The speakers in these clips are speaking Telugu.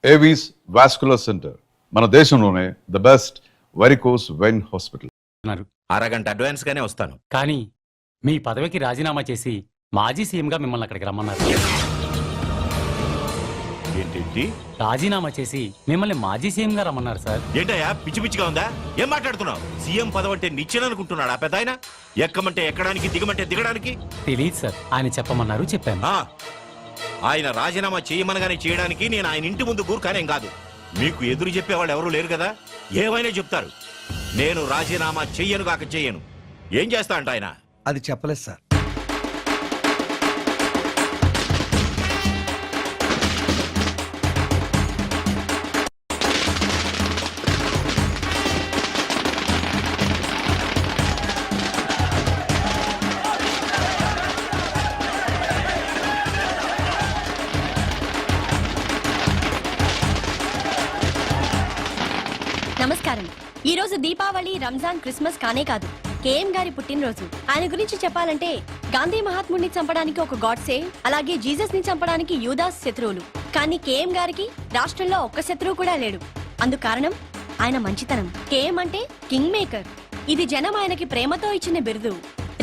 ఏవీస్ వాస్కులర్ సెంటర్, మన దేశంలోనే the best varicose vein hospital. అరగంట అడ్వాన్స్ గానే వస్తాను. కానీ మీ పదవికి రాజీనామా చేసి మాజీ సీఎంగా మిమ్మల్ని అక్కడికి రమ్మన్నారు. ఏంటి రాజీనామా చేసి మిమ్మల్ని మాజీ సీఎంగా రమ్మన్నారు సార్. ఏంటయ్యా పిచ్చి పిచ్చిగా ఉందా? ఏం మాట్లాడుతున్నావు? సీఎం పదవి అంటే నిచ్చెననుకుంటున్నాడు ఆ పెద్ద ఆయన? ఎక్కమంటే ఎక్కడానికి, దిగమంటే దిగడానికి. తెలియదు సార్, ఆయన చెప్పమన్నారు, చెప్పాను. ఆయన రాజీనామా చేయమనగానే చేయడానికి నేను ఆయన ఇంటి ముందు కూరుకానేం కాదు. మీకు ఎదురు చెప్పేవాళ్ళు ఎవరు లేరు కదా, ఏమైనా చెప్తారు. నేను రాజీనామా చెయ్యను కాక చెయ్యను. ఏం చేస్తా అంట ఆయన? అది చెప్పలేదు సార్. నమస్కారం. ఈ రోజు దీపావళి, రంజాన్, క్రిస్మస్ కానే కాదు, కేఎం గారి పుట్టినరోజు. ఆయన గురించి చెప్పాలంటే గాంధీ మహాత్ముడిని చంపడానికి ఒక గాడ్సే, అలాగే జీసస్ ని చంపడానికి యూదాస్ శత్రువులు. కానీ కేఎం గారికి రాష్ట్రంలో ఒక్క శత్రువు కూడా లేడు. అందుకు కారణం ఆయన మంచితనం. కేఎం అంటే కింగ్ మేకర్. ఇది జనం ఆయనకి ప్రేమతో ఇచ్చిన బిరుదు.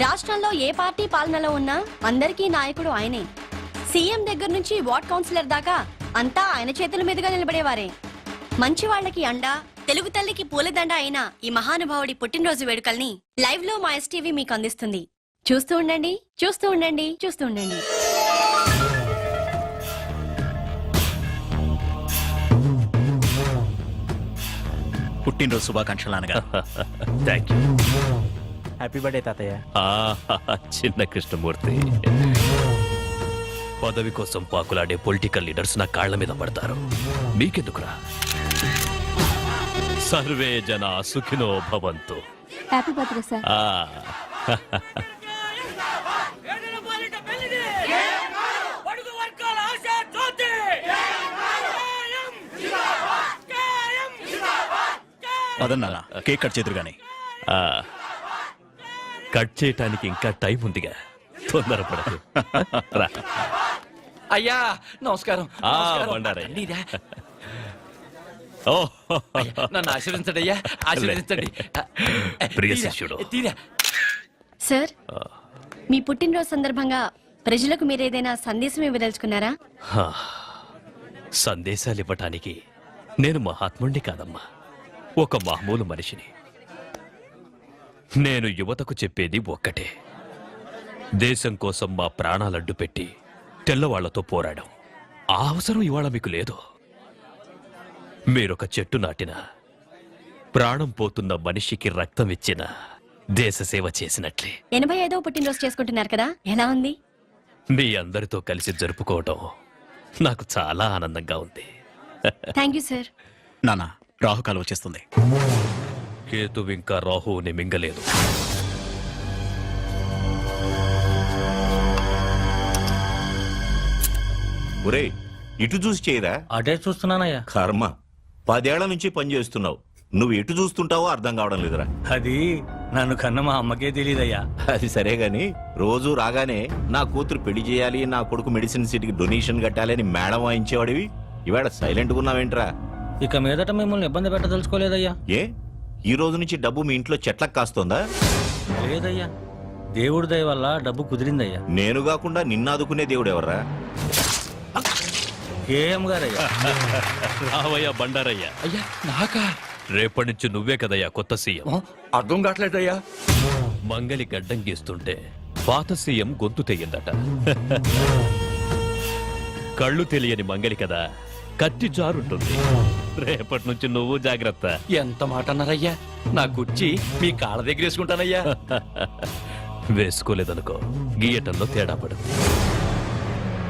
రాష్ట్రంలో ఏ పార్టీ పాలనలో ఉన్నా అందరికీ నాయకుడు ఆయనే. సీఎం దగ్గర నుంచి వార్డ్ కౌన్సిలర్ దాకా అంతా ఆయన చేతుల మీదుగా నిలబడేవారే. మంచి వాళ్ళకి అండా, తెలుగు తల్లికి పూలదండ అయిన ఈ మహానుభావుడి పుట్టినరోజు వేడుకల్ని లైవ్ లో మా ఎస్టీవీ మీకు అందిస్తుంది. చూస్తూ ఉండండి, చూస్తూ ఉండండి, చూస్తూ ఉండండి. పుట్టినరోజు శుభాకాంక్షలు నాన్నగారు. Thank you. హ్యాపీ బర్త్డే తాతయ్య. చిన్న కృష్ణమూర్తి, పదవి కోసం పాకులాడే పొలిటికల్ లీడర్స్ నా కాళ్ల మీద పడతారు. మీకెందుకురా? సర్వే జన సుఖినో భవంతు. Happy birthday sir. పదన్నా కేక్ కట్ చేతురు గాని. కట్ చేయటానికి ఇంకా టైం ఉందిగా, తొందరపడదు. అయ్యా నమస్కారం. బండారయ్య, నన్ను ఆశీర్వదించండి అయ్యా, ఆశీర్వదించండి. ప్రియ శిష్యుడు. సార్, మీ పుట్టినరోజు సందర్భంగా ప్రజలకు మీరేదైనా సందేశం ఇవ్వదలుచుకున్నారా? సందేశాలు ఇవ్వటానికి నేను మహాత్ముణ్ణి కాదమ్మా, ఒక మామూలు మనిషిని. నేను యువతకు చెప్పేది ఒక్కటే: దేశం కోసం మా ప్రాణాలడ్డు పెట్టి తెల్లవాళ్లతో పోరాడాం. ఆ అవసరం ఇవాళ మీకు లేదు. మీరొక చెట్టు నాటిన, ప్రాణం పోతున్న మనిషికి రక్తం ఇచ్చిన, దేశ సేవ చేసినట్లే. 85వ పుట్టినరోజు చేసుకుంటున్నారు కదా, ఎలా ఉంది? మీ అందరితో కలిసి జరుపుకోవడం నాకు చాలా ఆనందంగా ఉంది. Thank you sir. నాన్న, రాహుకాలం వచ్చేస్తుంది. కేతు ఇంకా రాహువుని మింగలేదు. ఒరే, ఇటు చూసి చేయరా. అటే చూస్తున్నానయ్యా. కర్మ, 10 ఏళ్ల నుంచి పనిచేస్తున్నావు, నువ్వు ఎటు చూస్తుంటావో అర్థం కావడం లేదురా. అది నన్ను కన్న మా అమ్మకే తెలియదయ్యా. అది సరే గాని, రోజు రాగానే నా కూతురు పెళ్లి చేయాలి, నా కొడుకు మెడిసిన్ సీట్కి డొనేషన్ కట్టాలి అని మేడం వాయించేవాడివి. ఇవాళ సైలెంట్గా ఉన్నావేంట్రా? ఇక మీదట మిమ్మల్ని ఇబ్బంది పెట్టదలుచుకోలేదయ్యా. ఏ, ఈ రోజు నుంచి డబ్బు మీ ఇంట్లో చెట్లకు కాస్తోందా? లేదయ్యా, దేవుడి దయ వల్ల డబ్బు కుదిరిందయ్యా. నేను కాకుండా నిన్నాదుకునే దేవుడు ఎవర్రా? కేఎం గారయ్యా. రావయ్యా బండారయ్యా. అయ్యా నాకా? రేపటి నుంచి నువ్వే కదయ్యా కొత్త సీఎం. అర్థం కావట్లేదయ్యా. మంగలి గడ్డం గీస్తుంటే పాత సీఎం గొంతు తెయ్యిందట. కళ్ళు తెలియని మంగలి కదా, కత్తి జారుంటుంది. రేపటి నుంచి నువ్వు జాగ్రత్త. ఎంత మాట అన్నారయ్యా, నా కుర్చీ మీ కాళ్ళ దగ్గర వేసుకుంటానయ్యా. వేసుకోలేదనుకో, గీయటంలో తేడా పడుతుంది.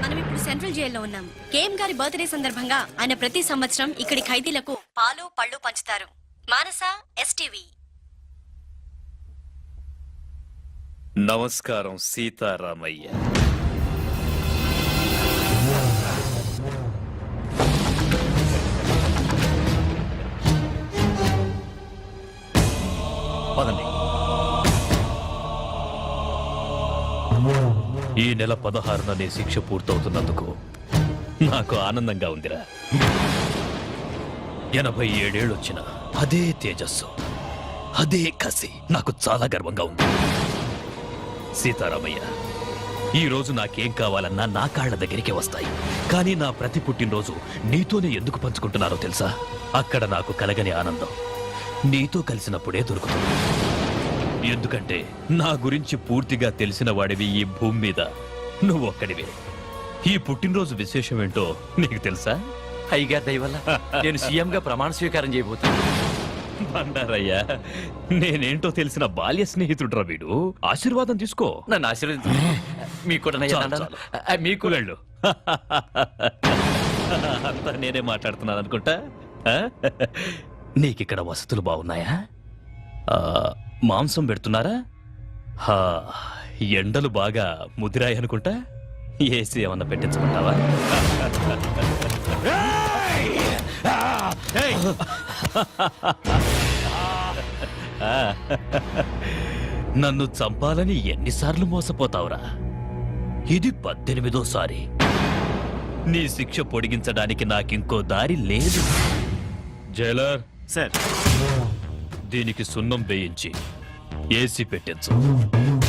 మనం ఇప్పుడు సెంట్రల్ జైల్లో ఉన్నాం. కేఎం గారి బర్త్డే సందర్భంగా ఆయన ప్రతి సంవత్సరం ఇక్కడి ఖైదీలకు పాలు పళ్ళు పంచుతారు. మానస, ఎస్టీవీ. నమస్కారం సీతారామయ్య. పదండి. ఈ నెల 16న నీ శిక్ష పూర్తవుతున్నందుకు నాకు ఆనందంగా ఉందిరా. 87 వచ్చిన అదే తేజస్సు, అదే కసి నాకు చాలా గర్వంగా ఉంది. సీతారామయ్య, ఈ రోజు నాకేం కావాలన్నా నా కాళ్ళ దగ్గరికి వస్తాయి. కానీ నా ప్రతి పుట్టినరోజు నీతోనే ఎందుకు పంచుకుంటున్నారో తెలుసా? అక్కడ నాకు కలగని ఆనందం నీతో కలిసినప్పుడే దొరుకుతుంది. ఎందుకంటే నా గురించి పూర్తిగా తెలిసిన వాడివి ఈ భూమి మీద నువ్వొక్కడివే. ఈ పుట్టినరోజు విశేషం ఏంటో నీకు తెలుసా? అయ్యగారి దయ వల్ల నేను సీఎం గా ప్రమాణ స్వీకారం చేయబోతున్నాను. బండారయ్యా, నేనేంటో తెలిసిన బాల్య స్నేహితుడురా వీడు. ఆశీర్వాదం తీసుకో. నన్ను ఆశీర్వదించు. మీకు కూడా నయ్యా చాలు, దండాలు. చాలు. మీకు వెళ్ళు. అంతా నేనే మాట్లాడుతున్నాను అనుకుంటా. ఆ? నీకిక్కడ వసతులు బాగున్నాయా? ఆ, మాంసం పెడుతున్నారా? హా, ఎండలు బాగా ముదిరాయి అనుకుంటా. ఏసీ ఏమన్నా పెట్టించమంటావా? నన్ను చంపాలని ఎన్నిసార్లు మోసపోతావురా? ఇది 18వ నీ శిక్ష పొడిగించడానికి నాకింకో దారి లేదు. జైలర్ సార్, దీనికి సున్నం వేయించి ఏసీ పెట్టించు.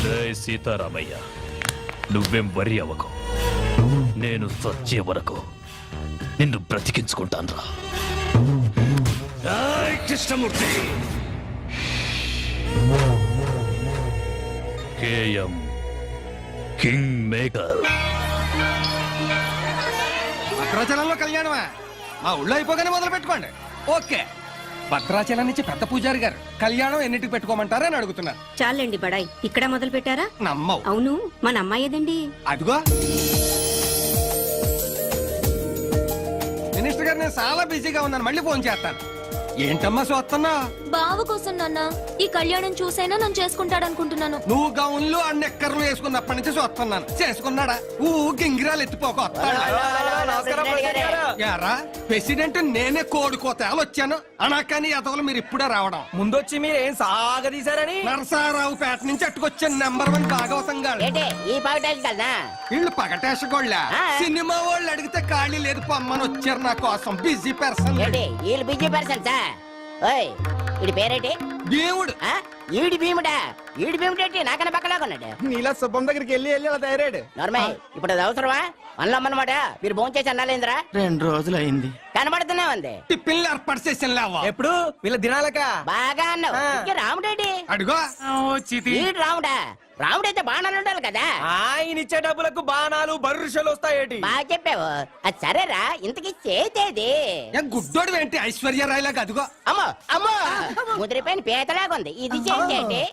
జై సీతారామయ్య, నువ్వేం వరి అవ్వకు. నేను చచ్చే వరకు నిన్ను బ్రతికించుకుంటాను రా. కృష్ణమూర్తి. KM king maker. భద్రాచలంలో కళ్యాణమా? మా ఊళ్ళో అయిపోగానే మొదలు పెట్టుకోండి. ఓకే. భద్రాచలం నుంచి పెద్ద పూజారి గారు కళ్యాణం ఎన్నిటికి పెట్టుకోమంటారని అడుగుతున్నారు. చాలండి బడాయి, ఇక్కడ మొదలు పెట్టారా? నమ్మవు. అవును, మన అమ్మాయి ఏదండి? అదిగో మినిస్టర్ గారు, నేను చాలా బిజీగా ఉన్నాను, మళ్ళీ ఫోన్ చేస్తాను. ఏంటమ్మా చూస్తున్నా? బావ కోసం నాన్న ఈ కళ్యాణం చూసైనా నన్ను చేసుకుంటాడనుకుంటున్నాను. నువ్వు గౌన్లు అన్నెక్కర్లు వేసుకున్నప్పటి నుంచి చూస్తున్నాను. చేసుకున్నాడా? గింగిరాలు ఎత్తిపోక యారా ప్రెసిడెంట్ నేనే కోడుకోతేలు వచ్చాను అనా, కానీ అతలు మీరు ఇప్పుడే రావడం. ముందొచ్చి మీరు ఏం సాగదీశారని నరసారావు పేట నుంచి అట్టుకొచ్చిన నెంబర్ 1 భాగవతం గారు. వీళ్ళు పగటేసగోళ్ళ సినిమా వాళ్ళు అడిగితే ఖాళీ లేదు పొమ్మని వచ్చారు నా కోసం. Busy person. Busy person sir. ఓయ్, వీడి పేరేటి? దేవుడు. ఈడి భీముడా? ఈడి భీముడేంటి నాకన్నా పక్కలాగా ఉన్నాడు? నీలా శుభం దగ్గరికి వెళ్ళి అలా తయారాడు. నార్మల్, ఇప్పుడు అది అవసరమా? మనలమ్మనమాట మీరు భోంచేసి అన్నాలేంద్రా? 2 రోజులు అయింది. కనబడుతున్నా ఉంది. టిఫిన్లు ఏర్పాటు చేసిన లేవా? ఎప్పుడు వీళ్ళ దినాలక బాగా అన్నావు. ఇంకే రాముడేటి? అడుగో ఈడు రాముడా? రాముడైతే బాణాలు ఉండాలి కదా. ఆయన ఇచ్చే డబ్బులకు బాణాలు బర్రుషలు వస్తాయేటి? బాగా చెప్పావు. అది సరేరా, ఇంతకీ చేతేది? గుడ్డోడు ఏంటి ఐశ్వర్య రాయ్ లాగా? అదిగో అమ్మో అమ్మో, ముదిరిపోయిన పీతలాగా ఉంది. ఇది చేతేటి?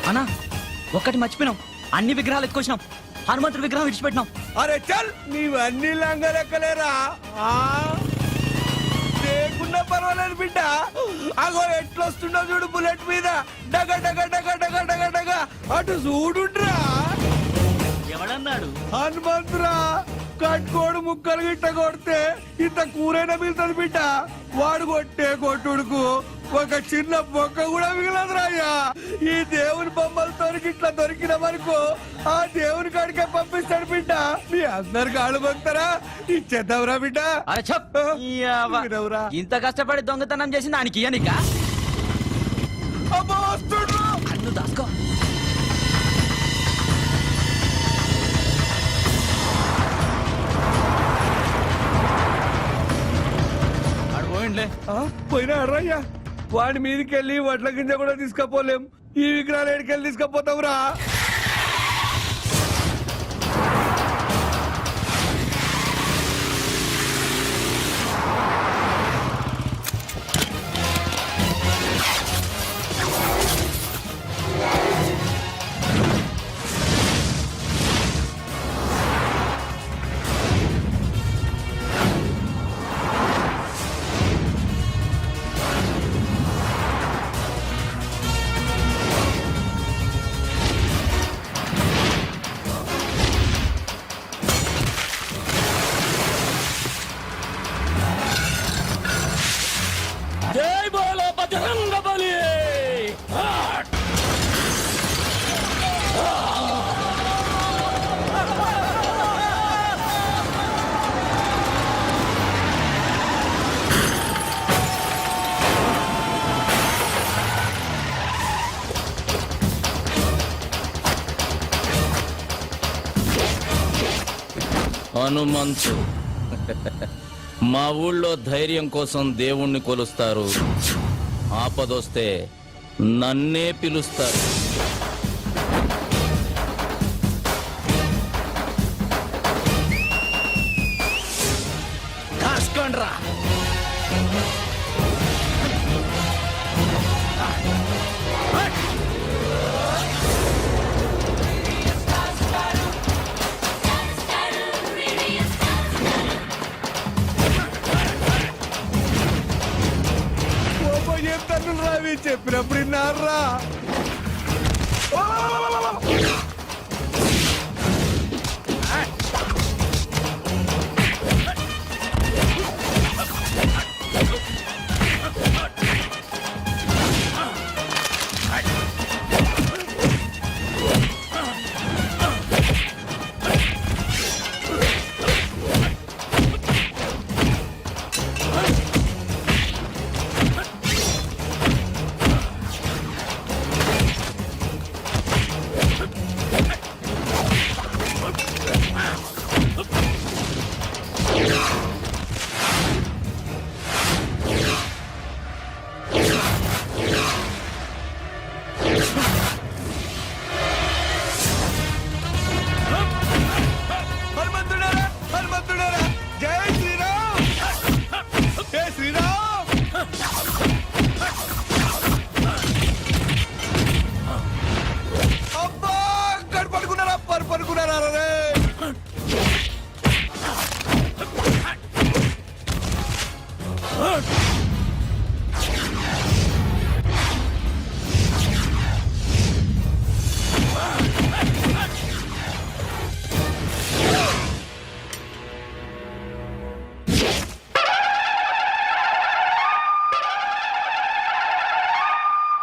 అన్నా, ఒక్కటి మర్చిపోయినాం. అన్ని విగ్రహాలు ఎత్తుకొచ్చినాం. హనుమంతుడి విగ్రహం విడిచిపెట్టినాం. అరే చల్, నీవన్నీ లంగలెక్కలేరా? లేకున్నా పర్వాలేదు బిడ్డ. అగో ఎట్లొస్తుండో చూడు బుల్లెట్ మీద. డగ డగ డగ డగ డగ డగ అటు చూడుండ్రా. ఎవడన్నాడు? హనుమంతురా, కట్టుకోడు ముక్కలు గిట్ట కొడితే ఇంత కూరైనా మిగులుతుంది బిడ్డ. వాడు కొట్టే కొట్టుడుకు ఒక చిన్న బొక్క కూడా మిగలదురా అయ్యా. ఈ దేవుని బొమ్మలతో ఇట్లా దొరికిన వరకు ఆ దేవుని కాడికే పంపిస్తాడు బిడ్డ. మీ అందరు కాళ్ళు పొందుతారా? ఇచ్చేద్దాంరా బిడ్డ. అరే చెప్. వినవురా. ఇంత కష్టపడి దొంగతనం చేసి దానికి ఇయ్యనిక? అబ్బో వస్తుండ్రు. కన్ను దాసుకో. పోయినా అర్రయ్యా, వాడి మీదకి వెళ్ళి వడ్ల గింజ కూడా తీసుకపోలేం. ఈ విగ్రహాలు ఎడికెళ్ళి తీసుకపోతావురా? హనుమంతు మా ఊళ్ళో ధైర్యం కోసం దేవుణ్ణి కొలుస్తారు, ఆపదొస్తే నన్నే పిలుస్తారు. కాసుకోండ్రా. కోపం చెప్తాను రావి చెప్పినప్పుడు విన్నారా?